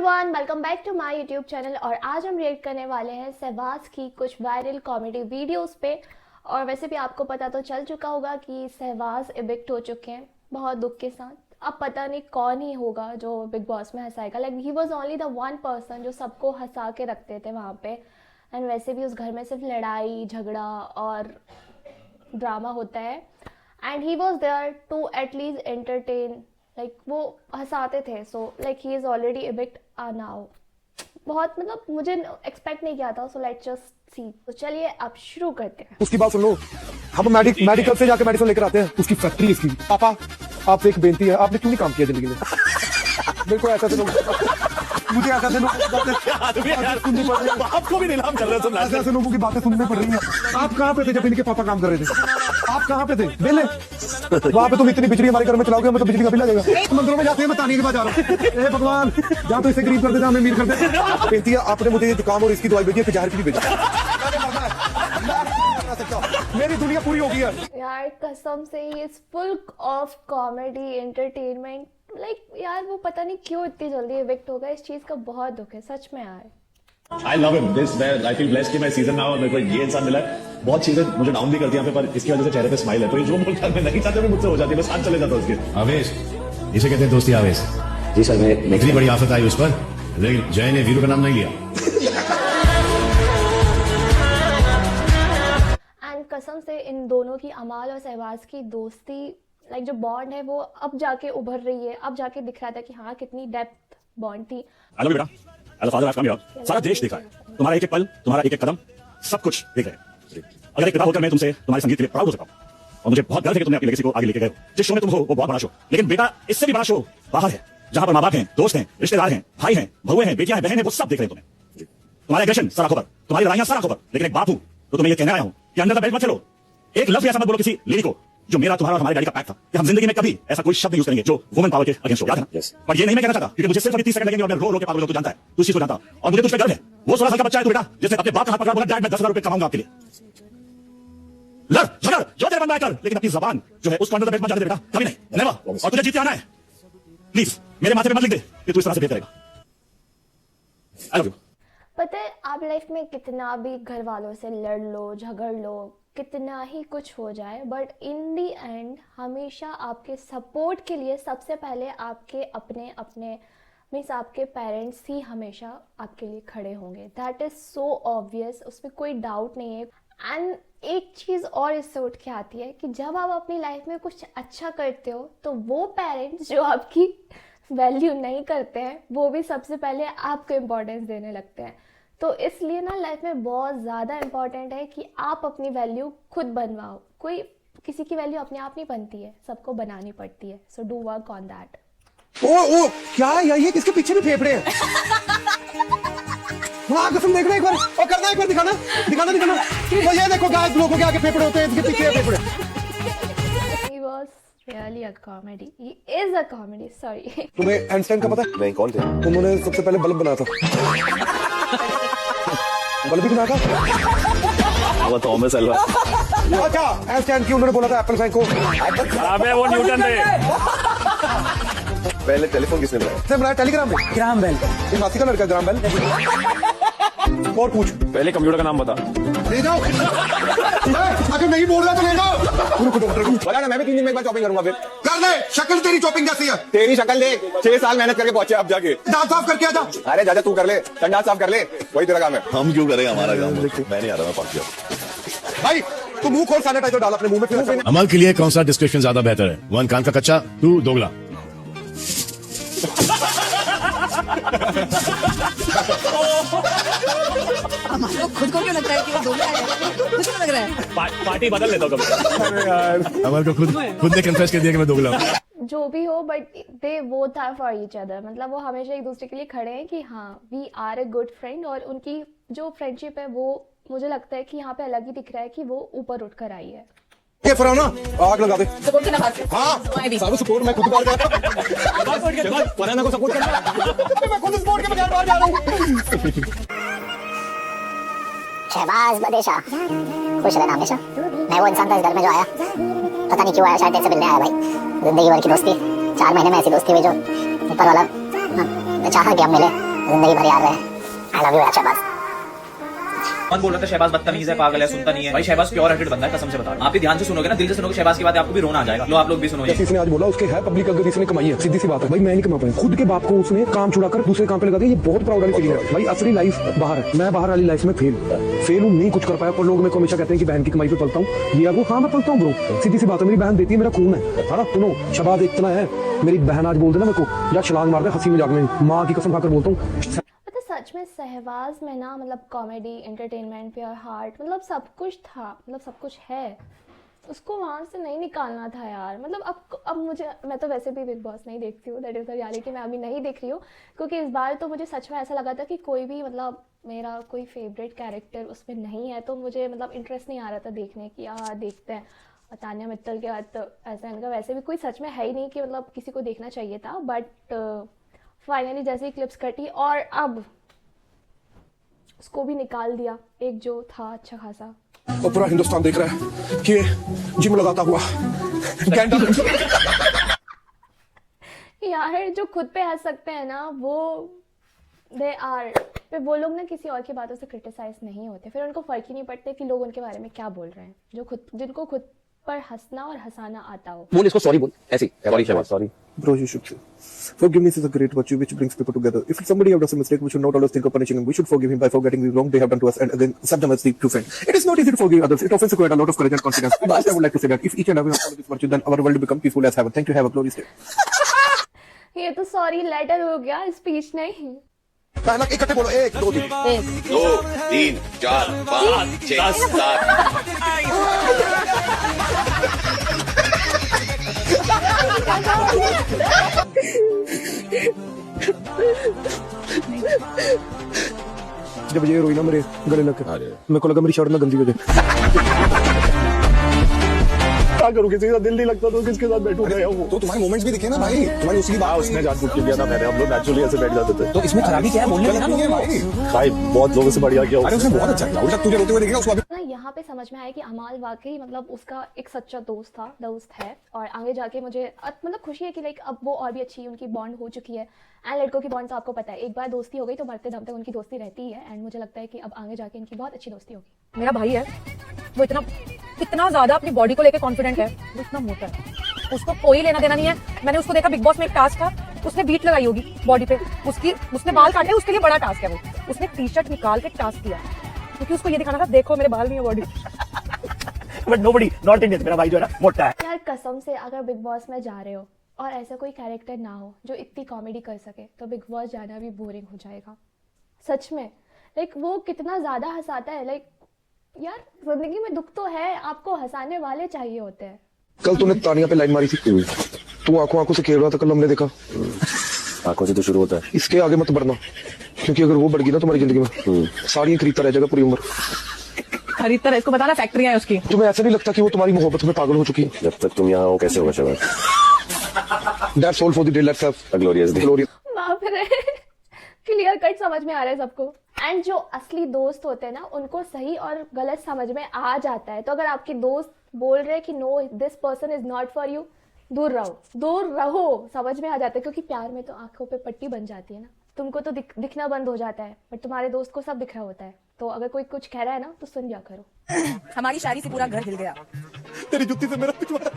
Everyone, welcome back to my YouTube channel. और आज हम रिएक्ट करने वाले हैं सहवाज की कुछ वायरल कॉमेडी वीडियोस पे। और वैसे भी आपको पता तो चल चुका होगा कि सहवाज इविक्ट हो चुके हैं बहुत दुख के साथ। अब पता नहीं कौन ही होगा जो बिग बॉस में हंसाएगा। Like he was only the one person जो सबको हंसा के रखते थे वहाँ पे। एंड वैसे भी उस घर में सिर्फ लड़ाई झगड़ा और ड्रामा होता है। And he was there to at least entertain, like वो हंसाते थे। So like he is already evict now. बहुत मतलब मुझे एक्सपेक्ट नहीं किया था। So let's just see. तो चलिए अब शुरू करते हैं। उसकी बात सुन लो। हम मेडिकल से जाके मेडिसिन लेकर आते हैं। उसकी फैक्ट्री इसकी। पापा आपसे एक बेनती है, आपने क्यों नहीं काम किया जिंदगी में? मेरे को ऐसा मुझे ऐसा आपको भी नीलाम कर रहे हो। ऐसे लोगों की बातें सुननी पड़ रही है। आप कहाँ पे थे जब इनके पापा काम कर रहे थे? आप कहाँ पे थे? बेले वहाँ पे तुम इतनी बिजली हमारे घर में चलाओगे, हमें तो बिजली का बिल लगेगा। मंदिरों में जाते हैं, मैं ताने के बाद जा रहा हूँ। भगवान या तो इसे गरीब कर देते, हमें अमीर कर देते। बेनती है, आपने मुझे ये जुकाम और इसकी दवाई भेजी है, 1000 की भी भेजी। मेरी दुनिया पूरी हो गई है यार, कसम से he is full of comedy entertainment. Like यार वो पता नहीं क्यों इतनी जल्दी इविक्ट हो गया। इस चीज का बहुत दुख है सच में यार। I love him. I feel blessed कि मैं सीजन में आऊँ, मेरे को ये इंसान मिला है। बहुत चीजें मुझे डाउन भी करती है यहाँ पे, पर इसकी वजह से चेहरे पे स्माइल है। तो ये जो बोलता है मैं नहीं चाहता, मुझसे हो जाती है, मैं साथ चले जाता हूँ उसके। आवेश, इसे कहते हैं दोस्ती आवेश। जी सर, मैं इतनी बड़ी आफत आई उस पर, लेकिन जय ने वीरू का नाम नहीं लिया। एंड कसम से इन दोनों की, अमाल और सहवाज की दोस्ती, लाइक जो बॉन्ड है वो अब जाके उभर रही है। अब जाके दिख रहा था कि हाँ कितनी डेप्थ बॉन्ड थी। I love you बेटा। As a father I've come here। सारा देश देख रहा है तुम्हारा एक एक पल, तुम्हारा एक एक कदम, सब कुछ देख रहे हैं। अगर एक पिता होकर मैं तुमसे तुम्हारे संगीत के लिए प्राउड हो सकता हूँ, और मुझे बहुत गर्व है कि तुमने अपनी लेगेसी को आगे लेके गए हो। जिस शो में तुम हो वो बहुत बड़ा शो, लेकिन बेटा इससे भी बड़ा शो बाहर है, जहां पर माँ बाप हैं, दोस्त हैं, रिश्तेदार हैं, भाई हैं, बहुएं हैं, बेटियां हैं, बहनें हैं, वो सब देख रहे हैं तुम्हें। तुम्हारे एग्रेशन सर आंखों पर, तुम्हारी लड़ाइयां सर आंखों पर, लेकिन एक बाप हूं तो तुम्हें ये कहने आया हूं कि अंडर द बेल्ट मत चलो। एक लफ्ज ऐसा मत बोलो किसी लेडी को, जो मेरा तुम्हारा और हमारे डैडी का पैक्ट था कि हम जिंदगी में कभी ऐसा कोई शब्द यूज करेंगे जो वुमेन पावर के अगेंस्ट हो। याद है ना? पर ये नहीं मैं कहना चाहता, क्योंकि मुझे सिर्फ 30 सेकंड लगेंगे और मैं रो रो के पागल हो। तू जानता है, तू इस चीज को जानता, और मुझे तुझ पे गर्व है। वो 16 साल का बच्चा है तू बेटा, जिसने अपने बाप का हाथ पकड़ा, बोला डैड मैं 10,000 रुपए कमाऊंगा आपके लिए। लड़ झगड़ जो तेरे मन में आए कर, लेकिन अपनी जबान जो है उसको अंडर द बेल्ट मत जाने दे बेटा, कभी नहीं, नेवर। और तुझे जीत के आना है। प्लीज मेरे माथे पे मत लिख दे कि तू इस तरह से बिहेव करेगा। I love you. पता है आप लाइफ में कितना भी घर वालों से लड़ लो, झगड़ लो, कितना ही कुछ हो जाए, बट इन दी एंड हमेशा आपके सपोर्ट के लिए सबसे पहले आपके अपने मीन्स आपके पेरेंट्स ही हमेशा आपके लिए खड़े होंगे। दैट इज़ सो ऑब्वियस, उसमें कोई डाउट नहीं है। एंड एक चीज़ और इससे उठ के आती है कि जब आप अपनी लाइफ में कुछ अच्छा करते हो तो वो पेरेंट्स जो आपकी वैल्यू नहीं करते हैं वो भी सबसे पहले आपको इम्पोर्टेंस देने लगते हैं। तो इसलिए ना लाइफ में बहुत ज़्यादा इम्पॉर्टेंट है कि आप अपनी वैल्यू खुद बनवाओ। कोई किसी की वैल्यू अपने आप नहीं बनती है, सबको बनानी पड़ती है। So do work on that. Oh क्या है ये? किसके पीछे भी फेफड़े हैं? वहाँ कसम देखना एक बार और करना एक बार, दिखाना। तो ये देखो गाइस, लोगों के आगे फेफड़े होते हैं, इसके पीछे है फेफड़े। He was really a comedy. He is a comedy. Sorry. तुम्हें आइंस्टाइन का पता है? नहीं, कौन थे? उन्होंने सबसे पहले बल्ब बनाया था। बल्ब भी बनाया था वो थॉमस अल्वा। अच्छा, आइंस्टाइन की उन्होंने बोला था एप्पल फेंको। अबे वो न्यूटन थे। पहले टेलीफोन किसने बनाया? टेलीग्राम में ग्राम बेल। मासी का लड़का ग्राम बेल। और पूछ, पहले कंप्यूटर का नाम बता। ले जाओ। अगर नहीं बोल रहा तो ले जाओ। रुको डॉक्टर को बोला ना, मैं भी 3 दिन में एक बार चॉपिंग करूंगा। फिर कर ले, शक्ल तेरी चॉपिंग जैसी है। तेरी शक्ल देख, 6 साल मेहनत करके पहुंचे अब जाके। दांत साफ करके आ जा। अरे जाजा तू कर ले, संडास साफ कर ले, वही तेरा काम है। हम क्यों करें, हमारा काम। मैं नहीं आ रहा, मैं पक गया। भाई तू मुंह खोल, सैनिटाइजर डाल अपने मुंह में। फिर अमल के लिए कौन सा डिस्क्रिप्शन ज्यादा बेहतर है? 1 कान का कच्चा, 2 दोगला। खुद को क्यों लगता है कि वो दोगला है? खुद को लग रहा है पार्टी बदल लेता हूँ कभी। अमल को खुद ने कन्फेस कर दिया कि मैं दोगला हूँ। जो भी हो, but they both are for each other. मतलब वो हमेशा एक दूसरे के लिए खड़े हैं कि हाँ we are a good friend. और उनकी जो फ्रेंडशिप है वो मुझे लगता है कि यहाँ पे अलग ही दिख रहा है कि वो ऊपर उठ कर आई है। ये फरौना आग लगा दे। सपोर्ट करना बात। हाँ सारू सपोर्ट मैं खुद बाहर जा रहा हूँ। फरौना को सपोर्ट करना, मैं खुद सपोर्ट के बगैर बाहर जा रहा हूँ। शहबाज बदेशा खुश रहना हमेशा। मैं वो इंसान था इस घर में जो आया, पता नहीं क्यों आया, शायद तेरे से मिलने आया भाई। जिंदगी भर की दोस्ती, 4 महीने में ऐसी दोस्ती हुई जो ऊपर वाला चाहा कि हम मिले। जिंदगी भर याद रहे। आई लव यू यार शहबाज। कौन बोल रहा था शहबाज बदतमीज है, पागल है, सुनता नहीं है? भाई शहबाज प्योर हार्टेड बंदा है, कसम से बता रहा हूं। आप भी ध्यान से सुनोगे ना, दिल से सुनोगे शहबाज की बात, आपको भी रोना आ जाएगा। लो आप लोग भी सुनो। जैसे इसने आज बोला उसके है पब्लिक, अगर इसने कमाई है, सीधी सी बात है भाई, मैं नहीं कमा पाया। खुद के बाप को उसने काम छुड़ाकर दूसरे काम पे लगा दिया, ये बहुत प्राउड वाली फीलिंग है भाई। असली लाइफ बाहर है, मैं बाहर वाली लाइफ में फेल हूँ, नहीं कुछ कर पाया। पर लोग मेरे को हमेशा कहते हैं कि बहन की कमाई पे पलता हूँ, ये आपको। हाँ मैं पलता हूँ ब्रो, सीधी सी बात है, मेरी बहन देती है, मेरा खून है ना। सुनो शहबाज इतना है, मेरी बहन आज बोल देना मेरे को या छलांग मार दे हंसी मजाक में, माँ की कसम खाकर बोलता हूँ। सच में सहवाज में ना मतलब कॉमेडी, एंटरटेनमेंट, प्योर हार्ट, मतलब सब कुछ था, मतलब सब कुछ है। उसको वहाँ से नहीं निकालना था यार। मतलब अब मुझे, मैं तो वैसे भी बिग बॉस नहीं देखती हूँ, दैट इज़ द रियलिटी। मैं अभी नहीं देख रही हूँ क्योंकि इस बार तो मुझे सच में ऐसा लगा था कि कोई भी मतलब मेरा कोई फेवरेट कैरेक्टर उसमें नहीं है, तो मुझे मतलब इंटरेस्ट नहीं आ रहा था देखने की। यार देखते हैं। और तान्या मित्तल के बाद तो ऐसा इनका वैसे भी कोई सच में है ही नहीं कि मतलब किसी को देखना चाहिए था। बट फाइनली जैसे ही क्लिप्स कटी और अब उसको भी निकाल दिया, एक जो था अच्छा खासा। और पूरा हिंदुस्तान देख रहा है कि जिम लगाता हुआ यार जो खुद पे हंस सकते हैं ना वो दे आर, फिर वो लोग ना किसी और की बातों से क्रिटिसाइज नहीं होते, फिर उनको फर्क ही नहीं पड़ते कि लोग उनके बारे में क्या बोल रहे हैं। जो खुद, जिनको खुद पर हंसना और हंसाना आता हो। बोल इसको सॉरी बोल, ऐसे sorry Shahbaz sorry. Bro, you should. Forgiveness is a great virtue which brings people together. If somebody has done a mistake, we should not always think of punishing him. We should forgive him by forgetting the wrong they have done to us and again accept them as the true friend. It is not easy to forgive others. It often requires a lot of courage and confidence. But I would like to say that if each and every one follows this virtue, then our world will become peaceful as heaven. Thank you. Have a glorious day. ये तो sorry letter हो गया, speech नहीं। पहला इकट्ठे बोलो, 1 2 3 2 3 4 5 6 7। जब ये रोई ना मेरे गले लग के, मेरे को लगा मेरी शर्ट ना गंदी हो जाए। क्या करूँ, किसी का दिल नहीं लगता तो किसके साथ बैठूं मैं वो। तो तुम्हारे मोमेंट्स भी दिखे ना भाई, तुम्हारी उसी की बात। उसने जान बुझ के किया था, मैंने, हम लोग नेचुरली ऐसे बैठ जाते थे। तो इसमें खराबी क्या है, बोलने देना ना भाई बहुत लोगों से बढ़िया किया। अरे उसने बहुत अच्छा किया, उल्टा तुझे रोते हुए देखेगा उसको। ना यहाँ पे समझ में आया कि अमाल वाकई मतलब उसका एक सच्चा दोस्त है और आगे जाके मुझे मतलब खुशी है कि लाइक अब वो और भी अच्छी उनकी बॉन्ड हो चुकी है। एंड लड़कों की बॉन्ड तो आपको पता है, एक बार दोस्ती हो गई तो मरते दम तक उनकी दोस्ती रहती ही है। एंड मुझे लगता है कि अब आगे जाके इनकी बहुत अच्छी दोस्ती होगी। मेरा भाई है, वो इतना ज्यादा अपनी बॉडी को लेकर कॉन्फिडेंट है, वो इतना मोटा है, उसको कोई लेना देना नहीं है। मैंने उसको देखा बिग बॉस में, एक टास्क था, उसने बीट लगाई होगी बॉडी पे, उसने बाल काटे, उसके लिए बड़ा टास्क है वो। उसने टी शर्ट निकाल के टास्क किया क्योंकि उसको ये दिखाना था, देखो मेरे बाल नहीं है body. But nobody, not Indian, मेरा भाई जो है ना मोटा है। यार कसम से अगर बिग बॉस में जा रहे हो और ऐसा कोई कैरेक्टर ना हो जो इतनी कॉमेडी कर सके तो बिग बॉस जाना भी बोरिंग हो जाएगा। सच में लाइक वो कितना ज्यादा हंसाता है। लाइक यार जिंदगी में दुख तो है, आपको हंसाने वाले चाहिए होते हैं। कल तूने तानिया पे लाइन मारी थी, तू आंखों से खेल रहा था, कल हमने देखा। आंखों से तो शुरू होता है, इसके आगे मत बढ़ना, क्योंकि अगर वो बढ़ गई ना तुम्हारी जिंदगी में, साड़ियाँ खरीदता रह जाएगा पूरी उम्र। खरीदता है, इसको बताना फैक्ट्रियां है उसकी। तुम्हें ऐसा नहीं लगता कि वो तुम्हारी मोहब्बत में पागल हो चुकी है? जब तक तुम यहाँ हो कैसे होगा Shahbaz? That's all for the day. Let's have A glorious day. बाप रे, क्लियर कट समझ में आ रहा है सबको। एंड जो असली दोस्त होते हैं ना उनको सही और गलत समझ में आ जाता है। तो अगर आपके दोस्त बोल रहे हैं कि no this person is not for you, दूर रहो, समझ में आ जाता है। क्योंकि प्यार में तो आंखों पे पट्टी बन जाती है ना, तुमको तो दिखना बंद हो जाता है बट तुम्हारे दोस्त को सब दिख रहा होता है। तो अगर कोई कुछ कह रहा है ना तो सुन लिया करो। हमारी शायरी से पूरा घर हिल गया। तेरी जुत्ती से मेरा पिछवाड़ा